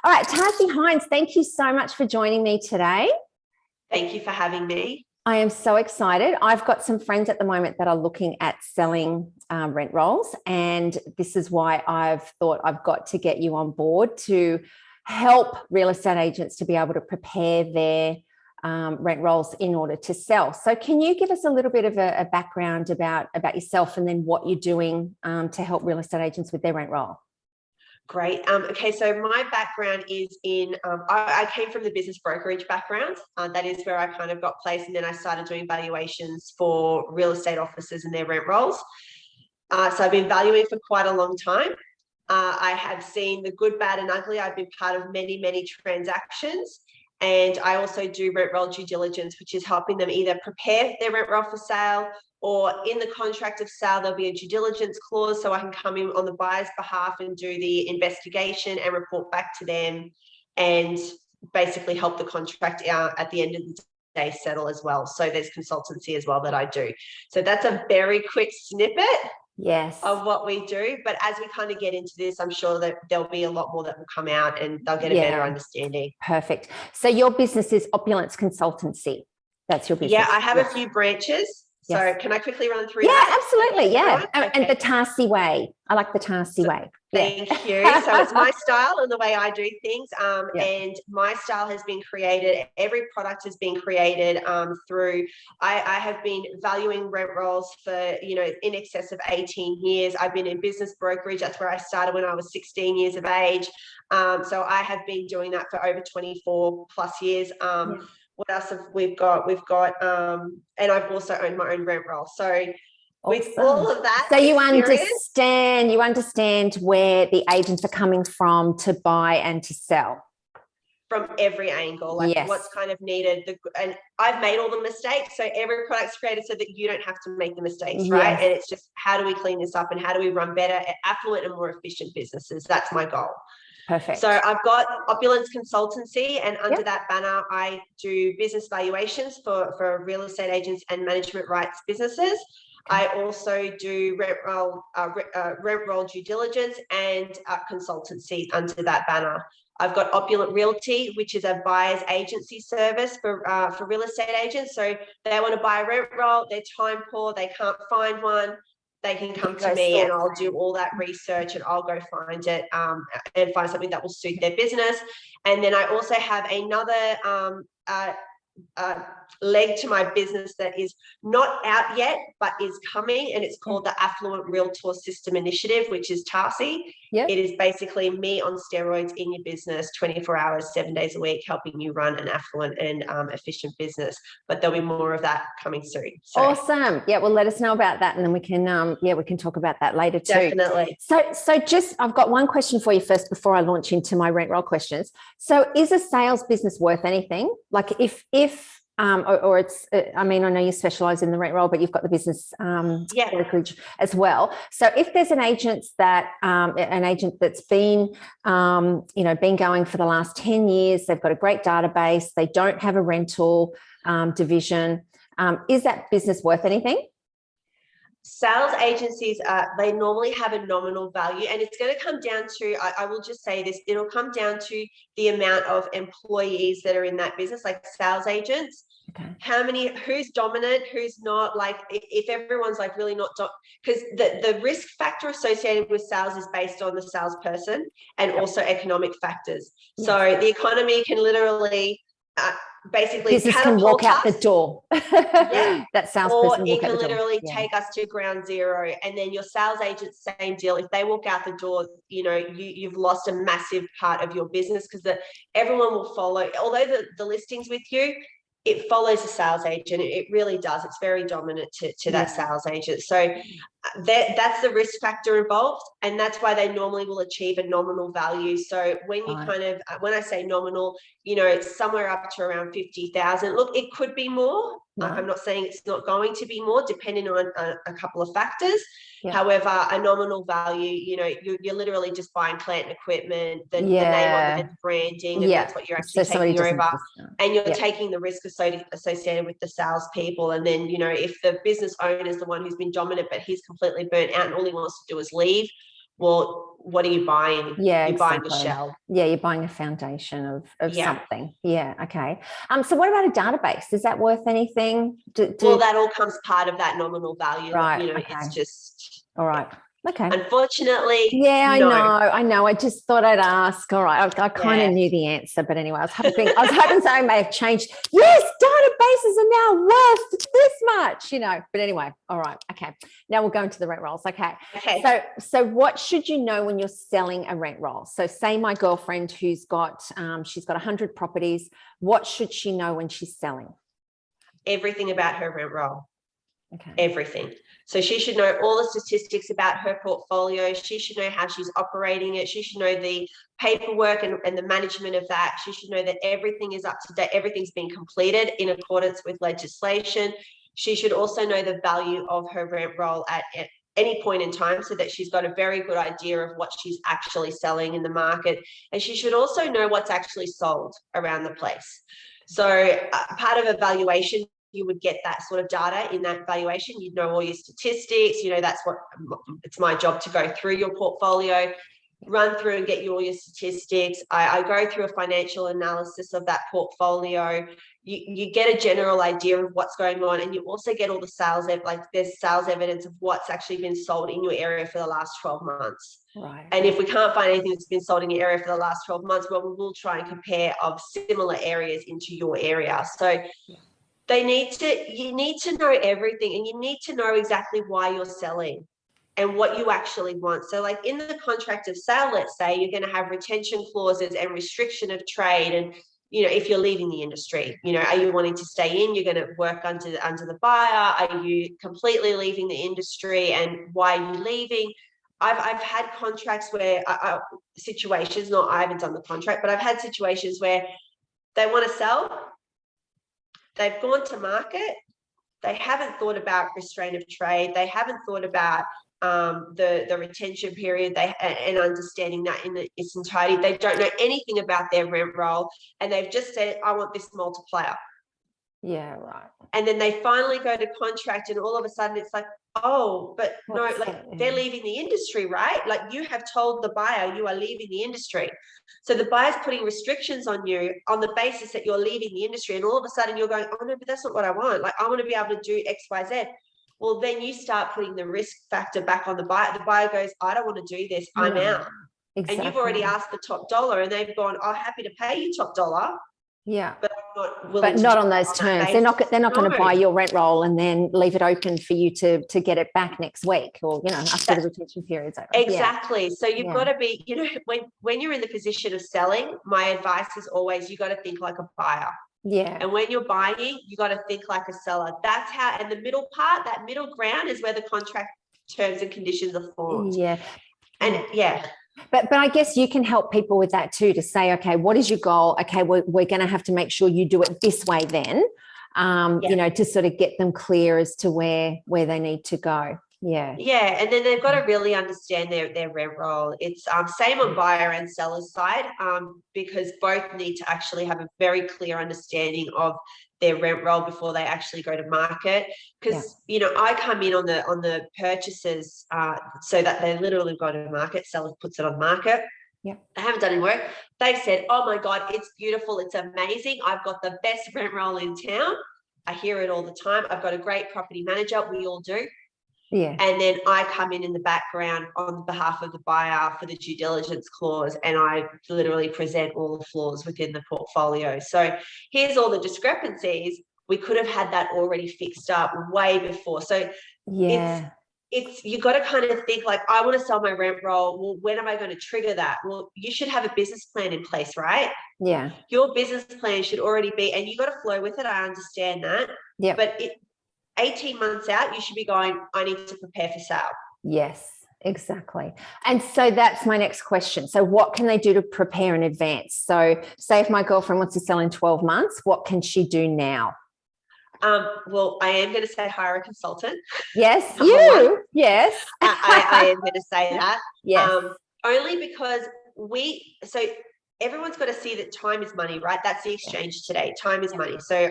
All right, Tarsi Hynes, thank you so much for joining me today. Thank you for having me. I am so excited. I've got some friends at the moment that are looking at selling rent rolls, and this is why I've thought I've got to get you on board to help real estate agents to be able to prepare their rent rolls in order to sell. So can you give us a little bit of a background about yourself and then what you're doing to help real estate agents with their rent roll? Great. Okay, so my background is in, I came from the business brokerage background. That is where I kind of got placed, and then I started doing valuations for real estate offices and their rent rolls. So I've been valuing for quite a long time. I have seen the good, bad and ugly. I've been part of many, many transactions. And I also do rent roll due diligence, which is helping them either prepare their rent roll for sale, or in the contract of sale, there'll be a due diligence clause, so I can come in on the buyer's behalf and do the investigation and report back to them and basically help the contract at the end of the day settle as well. So there's consultancy as well that I do. So that's a very quick snippet. Yes. Of what we do. But as we kind of get into this, I'm sure that there'll be a lot more that will come out and they'll get a better understanding. Perfect. So your business is Opulence Consultancy. That's your business. Yeah, I have a few branches. So can I quickly run through that? Absolutely. Yeah. Okay. And the Tarsi way. I like the Tarsi way. Thank you. So it's my style and the way I do things. And my style has been created. Every product has been created through, I have been valuing rent rolls for, in excess of 18 years. I've been in business brokerage. That's where I started when I was 16 years of age. So I have been doing that for over 24 plus years. What else have we've got? And I've also owned my own rent roll. So with all of that, so you understand where the agents are coming from to buy and to sell. From every angle, what's kind of needed. And I've made all the mistakes. So every product's created so that you don't have to make the mistakes, right? And it's just, how do we clean this up and how do we run better, affluent and more efficient businesses? That's my goal. Perfect. So I've got Opulence Consultancy, and under that banner, I do business valuations for real estate agents and management rights businesses. I also do rent roll due diligence and consultancy under that banner. I've got Opulent Realty, which is a buyer's agency service for real estate agents. So they want to buy a rent roll, they're time poor, they can't find one. They can come to me and I'll do all that research and I'll go find it and find something that will suit their business. And then I also have another leg to my business that is not out yet but is coming, and it's called the Affluent Realtor System Initiative, which is Tarsi. It is basically me on steroids in your business, 24 hours 7 days a week, helping you run an affluent and efficient business. But there'll be more of that coming soon. So. Awesome. Yeah, well, let us know about that, and then we can we can talk about that later too. Definitely. So just, I've got one question for you first before I launch into my rent roll questions. So is a sales business worth anything? Like if or it's, I mean, I know you specialize in the rent roll, but you've got the business brokerage as well. So if there's an agent that's been, been going for the last 10 years, they've got a great database, they don't have a rental division, is that business worth anything? Sales agencies, they normally have a nominal value, and it's going to come down to, I will just say this, it'll come down to the amount of employees that are in that business, like sales agents. How many, who's dominant, who's not, like if everyone's like really not, because the risk factor associated with sales is based on the salesperson and also economic factors. So the economy can literally basically business can walk out the door. That salesperson, or it can literally take us to ground zero. And then your sales agent, same deal. If they walk out the door, you've lost a massive part of your business, because everyone will follow. Although the listings with you, it follows a sales agent. It really does. It's very dominant to that sales agent. So that's the risk factor involved, and that's why they normally will achieve a nominal value. So when you when I say nominal, it's somewhere up to around 50,000. Look, it could be more. I'm not saying it's not going to be more, depending on a couple of factors. However, a nominal value, you're literally just buying plant and equipment, the name on it, the branding, and that's what you're actually taking over. And you're taking the risk associated with the salespeople. And then, if the business owner is the one who's been dominant, but he's completely burnt out and all he wants to do is leave, well, what are you buying? Yeah, you're buying a exactly. shell. Yeah, you're buying a foundation of Yeah. something. Yeah, okay. So what about a database? Is that worth anything? Well, that all comes part of that nominal value. Right, You know, okay. it's just, All right. Okay. unfortunately, Yeah, I no. know. I just thought I'd ask. All right. I kind of knew the answer, but anyway, I was hoping something may have changed. Yes, databases are now worth this much, But anyway, all right. Okay. Now we'll go into the rent rolls. Okay. So what should you know when you're selling a rent roll? So say my girlfriend who's got she's got 100 properties. What should she know when she's selling? Everything about her rent roll. Okay. Everything. So she should know all the statistics about her portfolio. She should know how she's operating it. She should know the paperwork and the management of that. She should know that everything is up to date. Everything's been completed in accordance with legislation. She should also know the value of her rent roll at any point in time, so that she's got a very good idea of what she's actually selling in the market. And she should also know what's actually sold around the place. So part of a valuation, you would get that sort of data in that valuation. You'd know all your statistics. That's what it's my job to go through your portfolio, run through and get you all your statistics. I go through a financial analysis of that portfolio. You get a general idea of what's going on, and you also get all the sales, like there's sales evidence of what's actually been sold in your area for the last 12 months. Right. And if we can't find anything that's been sold in your area for the last 12 months, well, we will try and compare of similar areas into your area. So you need to know everything, and you need to know exactly why you're selling and what you actually want. So like in the contract of sale, let's say you're going to have retention clauses and restriction of trade. And, if you're leaving the industry, are you wanting to stay in? You're going to work under the buyer. Are you completely leaving the industry, and why are you leaving? I've had contracts where situations, not I haven't done the contract, but I've had situations where they want to sell. They've gone to market. They haven't thought about restraint of trade. They haven't thought about the retention period and understanding that in its entirety. They don't know anything about their rent roll, and they've just said, I want this multiplier. Yeah, right. And then they finally go to contract, and all of a sudden it's like, oh, but no, like they're leaving the industry, right? Like you have told the buyer you are leaving the industry. So the buyer's putting restrictions on you on the basis that you're leaving the industry. And all of a sudden you're going, oh no, but that's not what I want. Like I want to be able to do X, Y, Z. Well, then you start putting the risk factor back on the buyer. The buyer goes, I don't want to do this. I'm out. Exactly. And you've already asked the top dollar, and they've gone, oh, happy to pay you top dollar. Yeah. But not on those terms. They're not going to buy your rent roll and then leave it open for you to get it back next week, or after the retention period's over. Exactly. Yeah. So you've got to be, when you're in the position of selling, my advice is always you got to think like a buyer. Yeah. And when you're buying, you got to think like a seller. That's how, and the middle part, that middle ground is where the contract terms and conditions are formed. Yeah. And But I guess you can help people with that too, to say, okay, what is your goal? Okay, we're going to have to make sure you do it this way then, to sort of get them clear as to where they need to go. Yeah. Yeah. And then they've got to really understand their rent roll. It's same on buyer and seller side, because both need to actually have a very clear understanding of their rent roll before they actually go to market. Because, I come in on the purchases so that they literally go to market, seller puts it on market. Yeah. They haven't done any work. They've said, oh my God, it's beautiful. It's amazing. I've got the best rent roll in town. I hear it all the time. I've got a great property manager. We all do. Yeah. And then I come in the background on behalf of the buyer for the due diligence clause, and I literally present all the flaws within the portfolio. So here's all the discrepancies. We could have had that already fixed up way before. So it's you got to kind of think like, I want to sell my rent roll. Well, when am I going to trigger that? Well, you should have a business plan in place, right? Yeah. Your business plan should already be, and you got to flow with it. I understand that. Yeah. But 18 months out, you should be going, I need to prepare for sale. Yes, exactly. And so that's my next question. So what can they do to prepare in advance? So say if my girlfriend wants to sell in 12 months, what can she do now? Well, I am going to say hire a consultant. Yes, you. Yes. I am going to say that. Yes. Only because so everyone's got to see that time is money, right? That's the exchange today. Time is money. So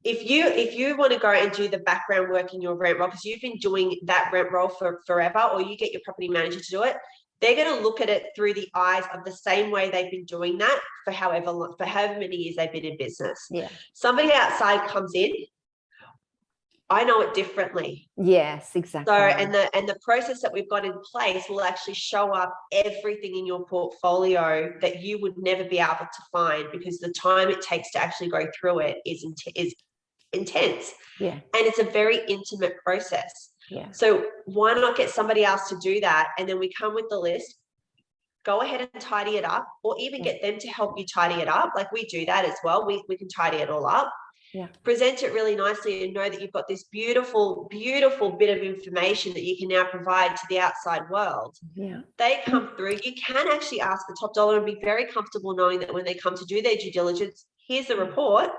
if you want to go and do the background work in your rent roll, because you've been doing that rent roll for forever, or you get your property manager to do it, they're going to look at it through the eyes of the same way they've been doing that for however many years they've been in business. Yeah. Somebody outside comes in, I know it differently. Yes, exactly. So, and the process that we've got in place will actually show up everything in your portfolio that you would never be able to find, because the time it takes to actually go through it is intense. Yeah. And it's a very intimate process. Yeah. So why not get somebody else to do that? And then we come with the list, go ahead and tidy it up, or even get them to help you tidy it up. Like we do that as well. We can tidy it all up. Yeah. Present it really nicely and know that you've got this beautiful, beautiful bit of information that you can now provide to the outside world. Yeah. They come through. You can actually ask the top dollar and be very comfortable knowing that when they come to do their due diligence, here's the report.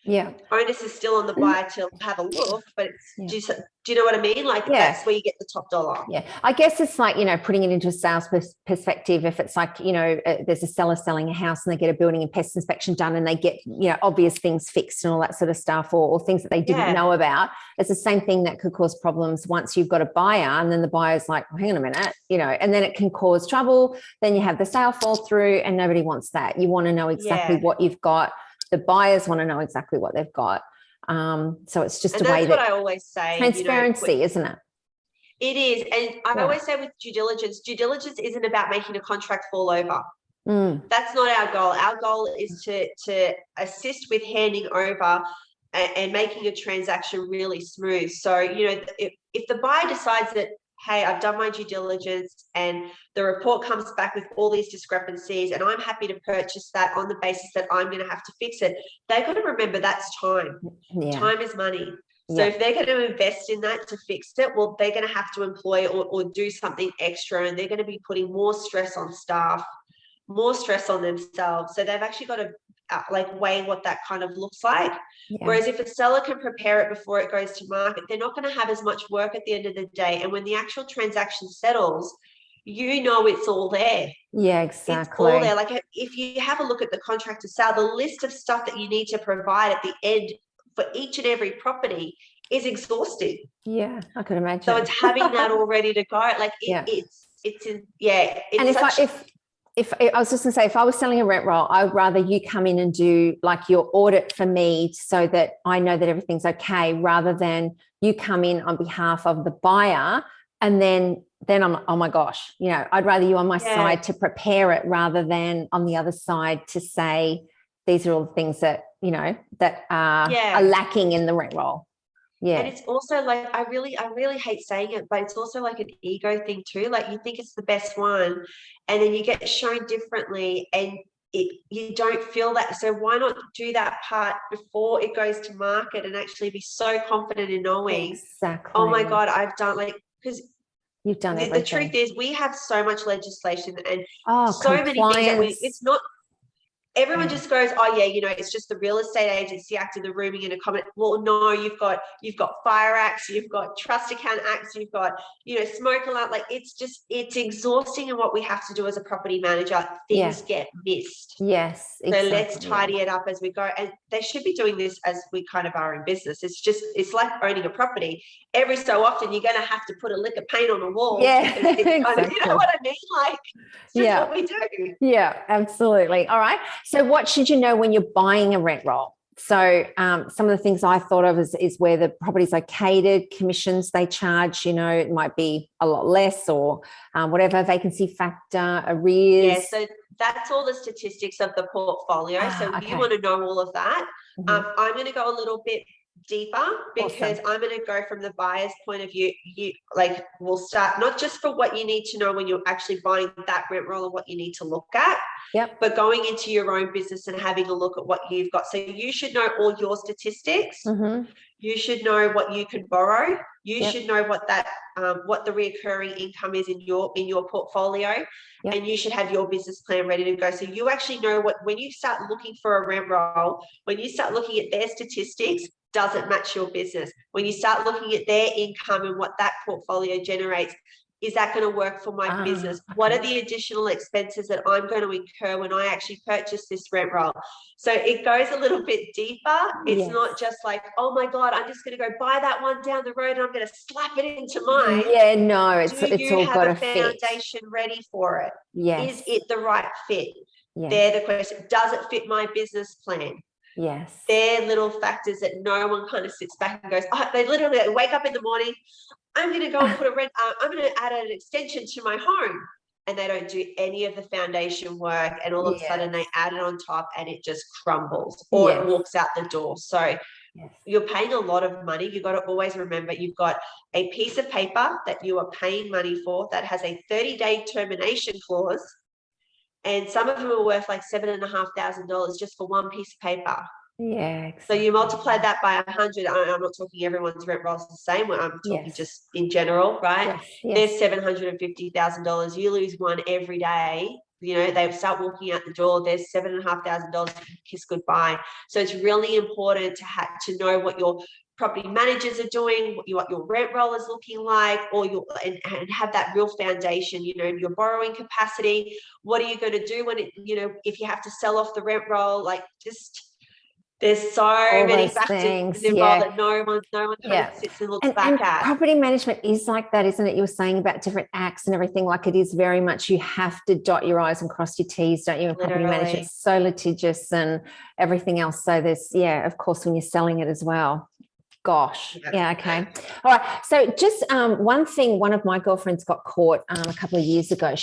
Yeah. Onus is still on the buyer to have a look, but it's do you know what I mean? Like that's where you get the top dollar. Yeah. I guess it's like, putting it into a sales perspective. If it's like, there's a seller selling a house and they get a building and pest inspection done and they get, obvious things fixed and all that sort of stuff, or things that they didn't know about. It's the same thing that could cause problems once you've got a buyer and then the buyer's like, well, hang on a minute, and then it can cause trouble. Then you have the sale fall through and nobody wants that. You want to know exactly what you've got. The buyers want to know exactly what they've got. So it's just a way that I always say, transparency, isn't it? It is. And I always say with due diligence isn't about making a contract fall over. That's not our goal. Our goal is to assist with handing over and making a transaction really smooth. So, if the buyer decides that, hey, I've done my due diligence and the report comes back with all these discrepancies and I'm happy to purchase that on the basis that I'm going to have to fix it, they've got to remember that's time. Yeah. Time is money. So if they're going to invest in that to fix it, well, they're going to have to employ or do something extra, and they're going to be putting more stress on staff, more stress on themselves. So they've actually got to weigh what that kind of looks like. Yeah. Whereas if a seller can prepare it before it goes to market, they're not going to have as much work at the end of the day. And when the actual transaction settles, it's all there. Yeah, exactly. It's all there. Like if you have a look at the contract to sell, the list of stuff that you need to provide at the end for each and every property is exhausting. Yeah, I could imagine. So it's having that all ready to go. Like it's if I was just going to say, if I was selling a rent roll, I would rather you come in and do like your audit for me so that I know that everything's okay, rather than you come in on behalf of the buyer and then I'm, oh my gosh, I'd rather you on my side to prepare it rather than on the other side to say, these are all the things that, that are lacking in the rent roll. Yeah. And it's also like, I really hate saying it, but it's also like an ego thing too. Like you think it's the best one and then you get shown differently and you don't feel that. So why not do that part before it goes to market and actually be so confident in knowing, exactly, oh my God, I've done because you've done everything. The truth is we have so much legislation and so compliance. many things that it's not. Everyone just goes, oh yeah, it's just the Real Estate Agency Act and the Rooming and Accommodation. Well, no, you've got fire acts, you've got trust account acts, you've got, smoke alarm. Like it's exhausting in what we have to do as a property manager. Things get missed. Yes. Exactly. So let's tidy it up as we go. And they should be doing this as we kind of are in business. It's like owning a property. Every so often you're going to have to put a lick of paint on a wall. Yeah. Exactly. Kind of, you know what I mean? Like it's just what we do. Yeah, absolutely. All right. So what should you know when you're buying a rent roll? So some of the things I thought of is where the property's located, commissions they charge, it might be a lot less or whatever, vacancy factor, arrears. Yeah, so that's all the statistics of the portfolio. You want to know all of that. Mm-hmm. I'm going to go a little bit deeper because I'm going to go from the buyer's point of view. We'll start not just for what you need to know when you're actually buying that rent roll and what you need to look at, but going into your own business and having a look at what you've got. So you should know all your statistics. Mm-hmm. You should know what you can borrow. You should know what that what the recurring income is in your portfolio, and you should have your business plan ready to go. So you actually know when you start looking for a rent roll, when you start looking at their statistics, doesn't match your business. When you start looking at their income and what that portfolio generates, is that going to work for my business? Okay. What are the additional expenses that I'm going to incur when I actually purchase this rent roll? So it goes a little bit deeper. It's not just like, oh my God, I'm just going to go buy that one down the road and I'm going to slap it into mine. Yeah, no, it's Do you all got have to a fit. foundation ready for it? Yes. Is it the right fit? Yes. They're the question. Does it fit my business plan? Yes. They're little factors that no one kind of sits back and goes, oh, they literally wake up in the morning, I'm going to go and I'm going to add an extension to my home. And they don't do any of the foundation work. And all of a sudden they add it on top and it just crumbles or it walks out the door. So you're paying a lot of money. You've got to always remember you've got a piece of paper that you are paying money for that has a 30-day termination clause. And some of them are worth like $7,500 just for one piece of paper. Yeah. Exactly. So you multiply that by 100. I'm not talking everyone's rent rolls the same. I'm talking just in general, right? There's $750,000. You lose one every day. You know, they start walking out the door. There's $7,500 to kiss goodbye. So it's really important to know what your property managers are doing, what your rent roll is looking like, or and have that real foundation, you know, your borrowing capacity. What are you going to do when if you have to sell off the rent roll? Like, just there's so many factors involved that no one kind of sits and looks back at. Property management is like that, isn't it? You were saying about different acts and everything. Like, it is very much, you have to dot your I's and cross your T's, don't you? And property management is so litigious and everything else. So there's, of course, when you're selling it as well. Gosh. Yeah. Okay. All right. So just one thing, one of my girlfriends got caught a couple of years ago.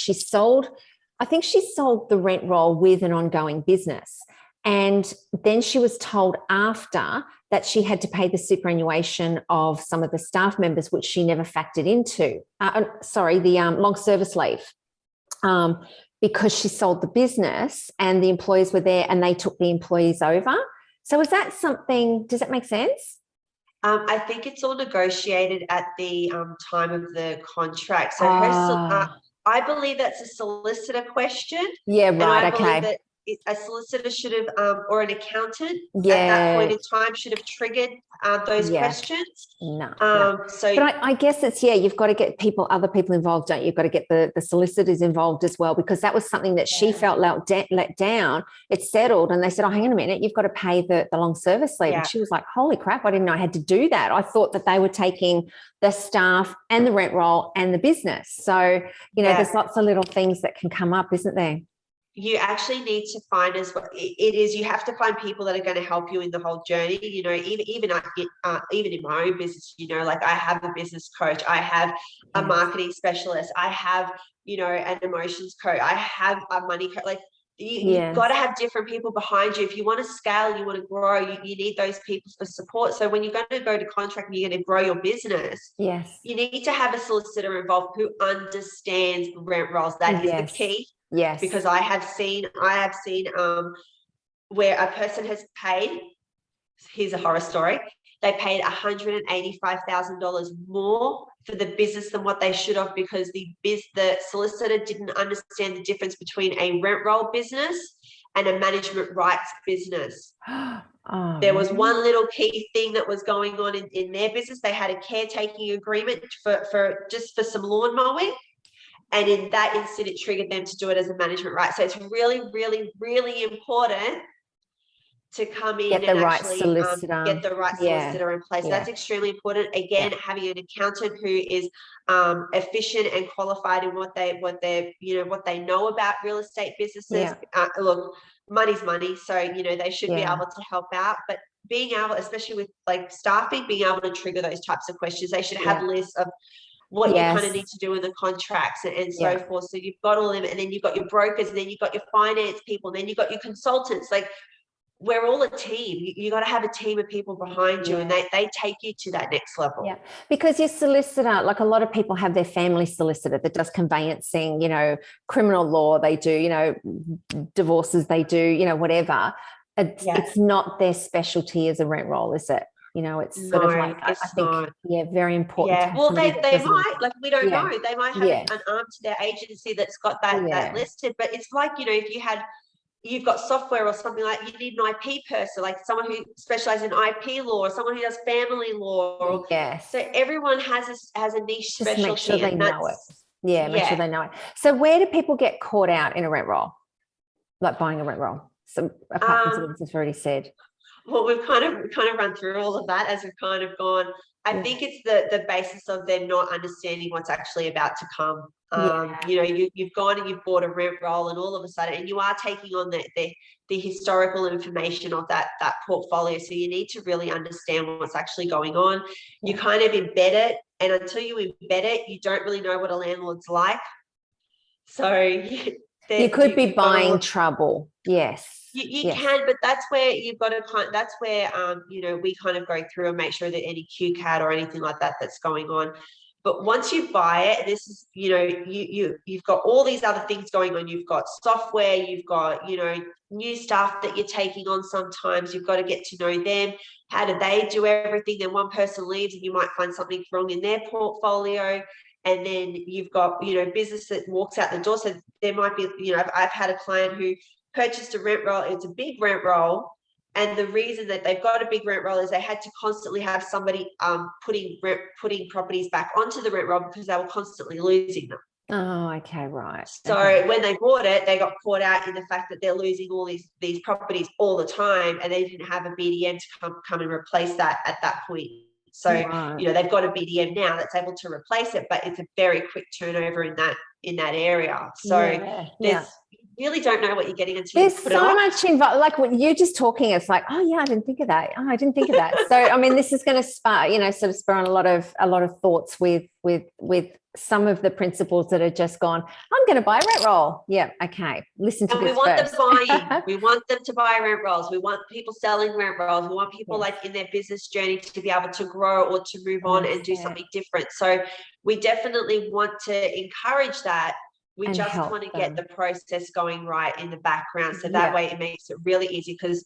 I think she sold the rent roll with an ongoing business. And then she was told after that she had to pay the superannuation of some of the staff members, which she never factored into. The long service leave, because she sold the business and the employees were there and they took the employees over. So is that something, does that make sense? I think it's all negotiated at the time of the contract. So I believe that's a solicitor question. Yeah, right. And I believe that a solicitor should have, or an accountant at that point in time should have triggered those questions. No. So, but I guess it's, you've got to get other people involved, don't you? You've got to get the solicitors involved as well, because that was something that she felt let down. It settled and they said, oh, hang on a minute, you've got to pay the long service leave. And she was like, holy crap, I didn't know I had to do that. I thought that they were taking the staff and the rent roll and the business. So, there's lots of little things that can come up, isn't there? You actually need to find you have to find people that are going to help you in the whole journey. Even in my own business, like I have a business coach, I have a marketing specialist, I have, an emotions coach, I have a money coach. Like you've got to have different people behind you. If you want to scale, you want to grow, you need those people for support. So when you're going to go to contract and you're going to grow your business, you need to have a solicitor involved who understands rent rolls. That is the key. Yes. Because I have seen where a person has paid, here's a horror story, they paid $185,000 more for the business than what they should have, because the solicitor didn't understand the difference between a rent roll business and a management rights business. There was one little key thing that was going on in their business. They had a caretaking agreement for some lawn mowing. And in that instant, it triggered them to do it as a management right. So it's really, really, really important to come in and actually get the right solicitor in place. That's extremely important. Again, having an accountant who is efficient and qualified in what they know about real estate businesses. Look, money's money, so they should be able to help out. But being able, especially with like staffing, being able to trigger those types of questions, they should have lists of what you kind of need to do in the contracts and so forth. So you've got all of them, and then you've got your brokers, and then you've got your finance people, and then you've got your consultants. Like, we're all a team. You got to have a team of people behind you, and they take you to that next level. Yeah, because your solicitor, like a lot of people have their family solicitor that does conveyancing, criminal law, they do, divorces, they do, whatever. It's not their specialty as a rent roll, is it? It's sort of like, I think, very important. Yeah, well, they might, like, we don't know. They might have an arm to their agency that's got that listed. But it's like, if you've got software or something like, you need an IP person, like someone who specializes in IP law, or someone who does family law. So everyone has a niche specialty. Just make sure they know it. Yeah, make sure Yeah. they know it. So where do people get caught out in a rent roll? Like buying a rent roll? So apart from something that's already said. Well, we've kind of run through all of that as we've kind of gone. I Yeah. think it's the basis of them not understanding what's actually about to come. Yeah. You know, you've gone and you've bought a rent roll, and all of a sudden, and you are taking on the historical information of that portfolio. So you need to really understand what's actually going on. You Yeah. kind of embed it, and until you embed it, you don't really know what a landlord's like. So You could be you've got to buying trouble. Yes. you Yes. can, but that's where you've got to that's where you know, we kind of go through and make sure that any QCAD or anything like that that's going on. But once you buy it, this is, you know, you've got all these other things going on. You've got software, you've got, you know, new staff that you're taking on. Sometimes you've got to get to know them. How do they do everything? Then one person leaves and you might find something wrong in their portfolio. And then you've got, you know, business that walks out the door. So there might be, you know, I've had a client who purchased a rent roll. It's a big rent roll. And the reason that they've got a big rent roll is they had to constantly have somebody putting properties back onto the rent roll because they were constantly losing them. Oh, okay, right. So okay. when they bought it, they got caught out in the fact that they're losing all these properties all the time, and they didn't have a BDM to come and replace that at that point. So Right. you know, they've got a BDM now that's able to replace it, but it's a very quick turnover in that area. So Yeah. you really don't know what you're getting until you There's put it so on. much involved. Like what you're just talking, it's like, oh yeah, I didn't think of that. Oh, I didn't think of that. So I mean, this is going to spark, you know, sort of spur on a lot of thoughts with some of the principles that are just gone. I'm going to buy a rent roll. Yeah, okay. Listen to And this we want first. them buying. We want them to buy rent rolls. We want people selling rent rolls. We want people Yes. like in their business journey to be able to grow or to move on and do That's it. something different. So we definitely want to encourage that. We And just help want to get them. the process going right in the background. So that Yeah. way it makes it really easy, because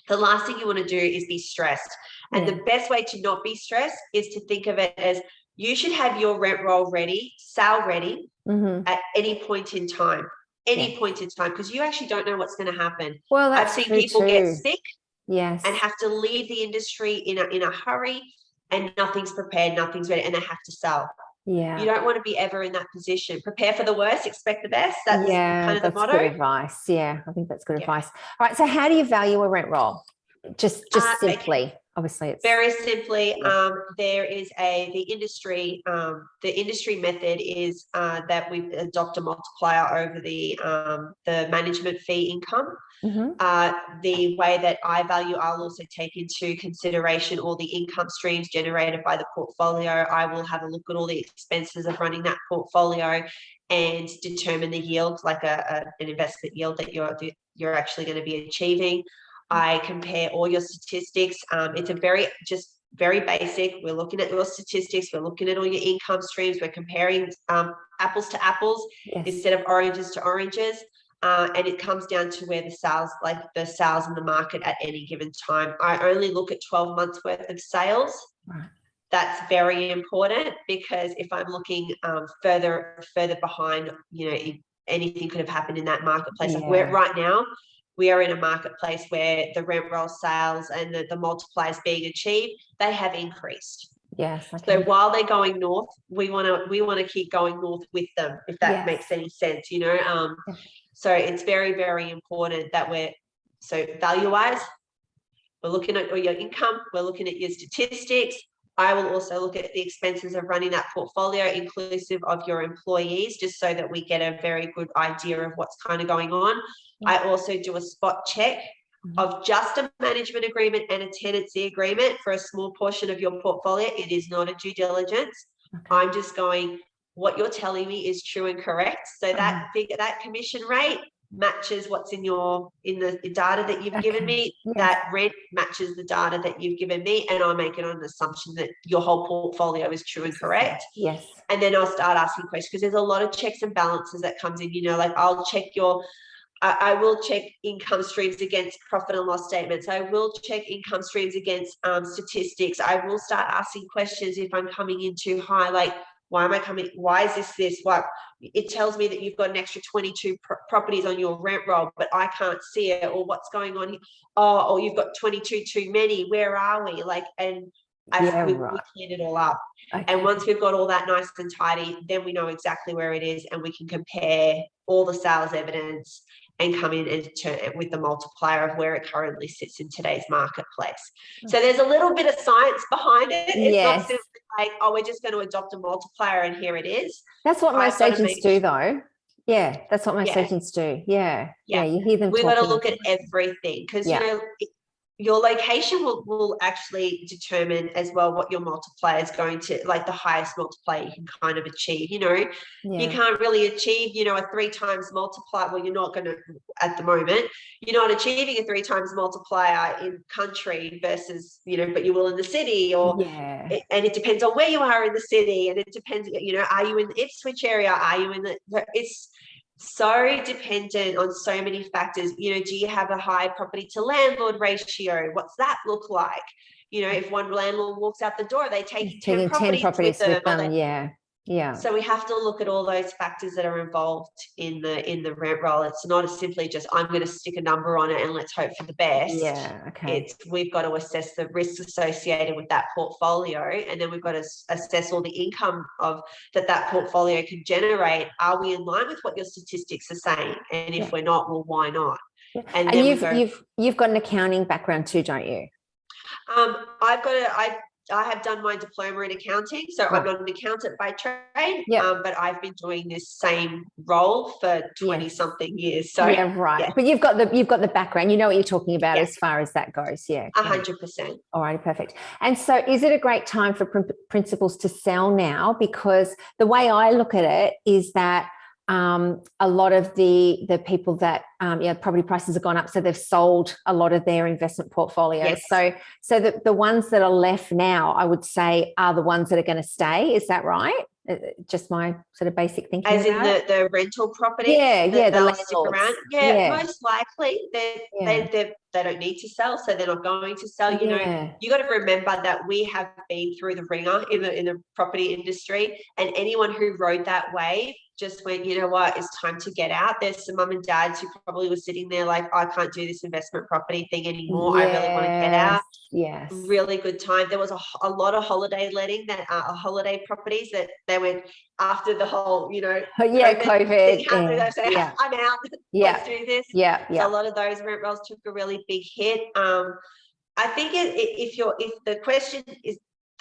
the last thing you want to do is be stressed. And Yeah. the best way to not be stressed is to think of it as you should have your rent roll ready, sale ready Mm-hmm. at any point in time. Any Yeah. point in time, because you actually don't know what's going to happen. Well, I've that's seen true people get too. sick Yes. and have to leave the industry in a hurry, and nothing's prepared, nothing's ready, and they have to sell. Yeah. You don't want to be ever in that position. Prepare for the worst, expect the best. That's kind of the That's motto. good advice. Yeah, I think that's good Yeah. advice. All right. So how do you value a rent roll? Just simply. Obviously, it's Very simply, yeah. there is the industry method is that we adopt a multiplier over the management fee income. Mm-hmm. The way that I value, I'll also take into consideration all the income streams generated by the portfolio. I will have a look at all the expenses of running that portfolio and determine the yield, like an investment yield that you're actually going to be achieving. I compare all your statistics. It's very basic. We're looking at your statistics. We're looking at all your income streams. We're comparing apples to apples Yes. instead of oranges to oranges. And it comes down to where the sales in the market at any given time. I only look at 12 months worth of sales. Right. That's very important, because if I'm looking further behind, you know, anything could have happened in that marketplace. Like right now, we are in a marketplace where the rent roll sales and the multipliers being achieved, they have increased. Yes. Okay. So while they're going north, we want to keep going north with them, if that makes any sense, you know. Yeah. So it's very, very important that value-wise, we're looking at all your income, we're looking at your statistics. I will also look at the expenses of running that portfolio, inclusive of your employees, just so that we get a very good idea of what's kind of going on. Yeah. I also do a spot check of just a management agreement and a tenancy agreement for a small portion of your portfolio. It is not a due diligence. Okay. I'm just going, what you're telling me is true and correct. So that commission rate matches what's in the data that you've given me. Yes. That rent matches the data that you've given me, and I make it on an assumption that your whole portfolio is true and correct. Yes. And then I'll start asking questions, because there's a lot of checks and balances that comes in. You know, like I will check income streams against profit and loss statements. I will check income streams against statistics. I will start asking questions if I'm coming in too high, like, why is this? What it tells me that you've got an extra 22 properties on your rent roll, but I can't see it, or what's going on here? Or you've got 22 too many. Where are we? Like, and Yeah, We right. cleaned it all up. Okay. And once we've got all that nice and tidy, then we know exactly where it is, and we can compare all the sales evidence and come in and turn it with the multiplier of where it currently sits in today's marketplace. So there's a little bit of science behind it. It's not Yes. simply like, oh, we're just going to adopt a multiplier and here it is. That's what most agents do, though. Yeah, that's what most Yeah. agents do. Yeah. Yeah. You hear them We've got to talking. look at everything because, Yeah. you know, your location will actually determine as well what your multiplier is going to, like the highest multiplier you can kind of achieve. You know, you can't really achieve, you know, a 3 times multiplier. Well, you're not going to, at the moment, you're not achieving a 3 times multiplier in country versus, you know, but you will in the city, or, and it depends on where you are in the city. And it depends, you know, are you in the Ipswich area? Are you in it's so dependent on so many factors. You know, do you have a high property to landlord ratio? What's that look like? You know, if one landlord walks out the door, they take 10 properties with them. Yeah. So we have to look at all those factors that are involved in the rent roll. It's not as simply just, I'm going to stick a number on it and let's hope for the best. Yeah. Okay. We've got to assess the risks associated with that portfolio, and then we've got to assess all the income of that portfolio can generate. Are we in line with what your statistics are saying? And if we're not, well, why not? Yeah. And then you've got an accounting background too, don't you? I have done my diploma in accounting, so I'm not an accountant by trade, but I've been doing this same role for 20 something years. So But you've got the background. You know what you're talking about as far as that goes. 100%. All right, perfect. And so, is it a great time for principals to sell now? Because the way I look at it is that a lot of the people that property prices have gone up, so they've sold a lot of their investment portfolios. So the ones that are left now, I would say, are the ones that are going to stay. Is that right? Just my sort of basic thinking. As in the rental property. The stick around. Most likely they don't need to sell, so they're not going to sell. You know, you got to remember that we have been through the ringer in the property industry, and anyone who rode that wave just went, you know what, it's time to get out. There's some mum and dads who probably were sitting there like, I can't do this investment property thing anymore. I really want to get out. Yes. Really good time. There was a lot of holiday letting that holiday properties that they went after the whole, you know, COVID thing happened. They say, I'm out. Let's do this. So a lot of those rent rolls took a really big hit. I think if the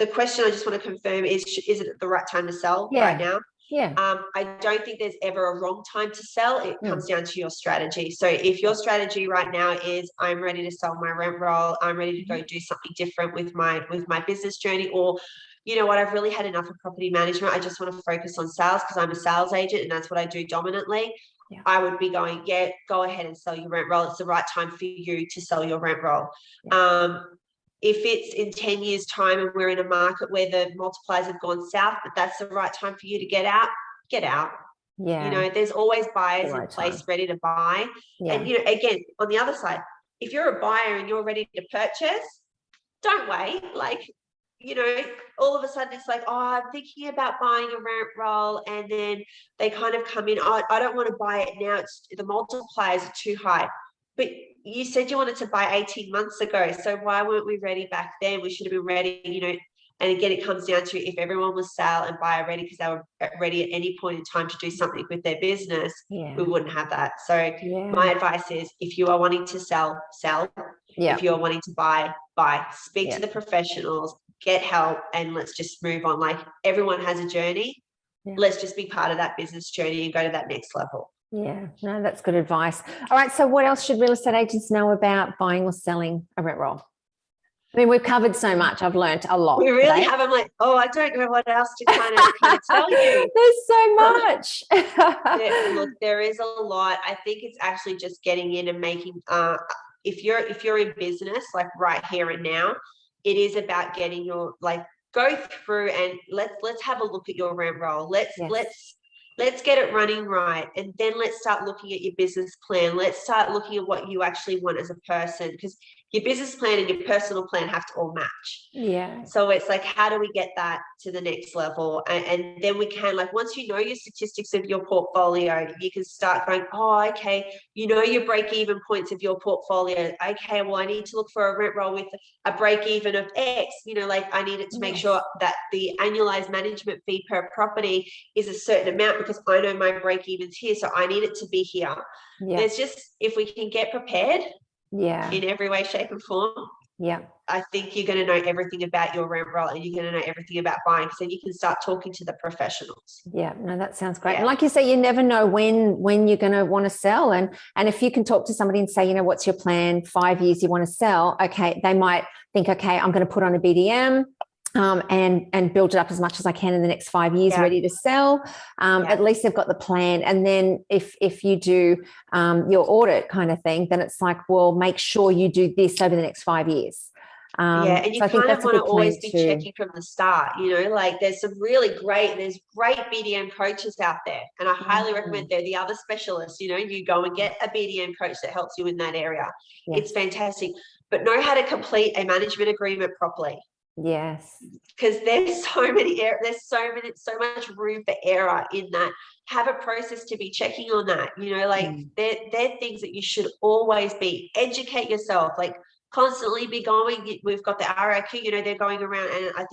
question I just want to confirm is it the right time to sell right now? I don't think there's ever a wrong time to sell. It comes down to your strategy. So if your strategy right now is, I'm ready to sell my rent roll, I'm ready to go do something different with my business journey, or, you know what, I've really had enough of property management, I just want to focus on sales because I'm a sales agent and that's what I do dominantly. I would be going, go ahead and sell your rent roll. It's the right time for you to sell your rent roll. If it's in 10 years' time and we're in a market where the multipliers have gone south, but that's the right time for you to get out, get out. You know, there's always buyers in place ready to buy. And, you know, again, on the other side, if you're a buyer and you're ready to purchase, don't wait. Like, you know, all of a sudden it's like, oh, I'm thinking about buying a rent roll, and then they kind of come in, oh, I don't want to buy it now. The multipliers are too high. But you said you wanted to buy 18 months ago. So why weren't we ready back then? We should have been ready, you know. And again, it comes down to if everyone was sale and buyer ready because they were ready at any point in time to do something with their business, we wouldn't have that. So my advice is, if you are wanting to sell. If you are wanting to buy. Speak to the professionals, get help, and let's just move on. Like, everyone has a journey. Let's just be part of that business journey and go to that next level. Yeah, no, that's good advice. All right, so what else should real estate agents know about buying or selling a rent roll? I mean, we've covered so much. I've learned a lot. We really have. I'm like, I don't know what else to kind of tell you. There's so much. Look, there is a lot. I think it's actually just getting in and making. If you're in business, like right here and now, it is about getting your, like, go through and let's have a look at your rent roll. Let's get it running right. And then let's start looking at your business plan. Let's start looking at what you actually want as a person. Because your business plan and your personal plan have to all match. Yeah. So it's like, how do we get that to the next level? And then we can, like, once you know your statistics of your portfolio, you can start going, oh, okay, you know your break-even points of your portfolio. Okay, well, I need to look for a rent roll with a break-even of X. You know, like, I needed to make sure that the annualized management fee per property is a certain amount, because I know my break-even's here, so I need it to be here. Yeah. There's just, if we can get prepared in every way, shape, and form, I think you're going to know everything about your rent roll, and you're going to know everything about buying, because then you can start talking to the professionals. Yeah, no, that sounds great. And like you say, you never know when you're going to want to sell. And if you can talk to somebody and say, you know, what's your plan? 5 years you want to sell. Okay. They might think, okay, I'm going to put on a BDM and build it up as much as I can in the next 5 years, ready to sell. At least they've got the plan. And then if you do your audit kind of thing, then it's like, well, make sure you do this over the next 5 years. And you kind of want to always be checking from the start, you know, like there's great BDM coaches out there, and I highly recommend they're the other specialists. You know, you go and get a BDM coach that helps you in that area. It's fantastic, but know how to complete a management agreement properly. Yes, because there's so much room for error in that. Have a process to be checking on that, you know, like they're things that you should always be. Educate yourself, like constantly be going. We've got the RIQ, you know, they're going around, and I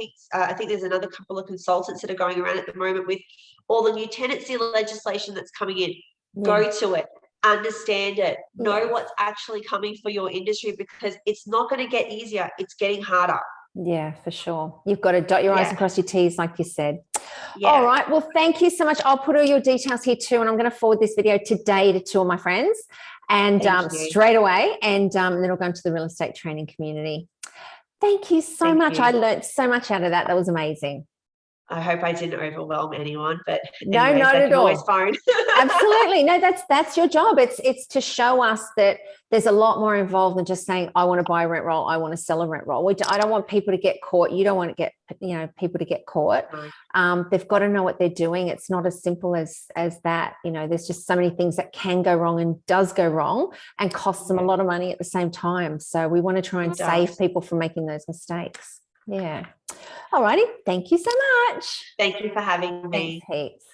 think there's another couple of consultants that are going around at the moment with all the new tenancy legislation that's coming in. Go to it, understand it, know what's actually coming for your industry, because it's not going to get easier, it's getting harder. Yeah, for sure. You've got to dot your I's and cross your T's, like you said. All right. Well, thank you so much. I'll put all your details here too, and I'm going to forward this video today to 2 of my friends, and straight away, and then I'll go into the real estate training community. Thank you so much. I learned so much out of that. That was amazing. I hope I didn't overwhelm anyone, but no, anyways, not at all. Always phone. Absolutely. No, that's your job. It's to show us that there's a lot more involved than just saying, I want to buy a rent roll, I want to sell a rent roll. I don't want people to get caught. You don't want to get, people to get caught. They've got to know what they're doing. It's not as simple as that. You know, there's just so many things that can go wrong and does go wrong and costs them a lot of money at the same time. So we want to try and save people from making those mistakes. Yeah. All righty. Thank you so much. Thank you for having me. Thanks heaps.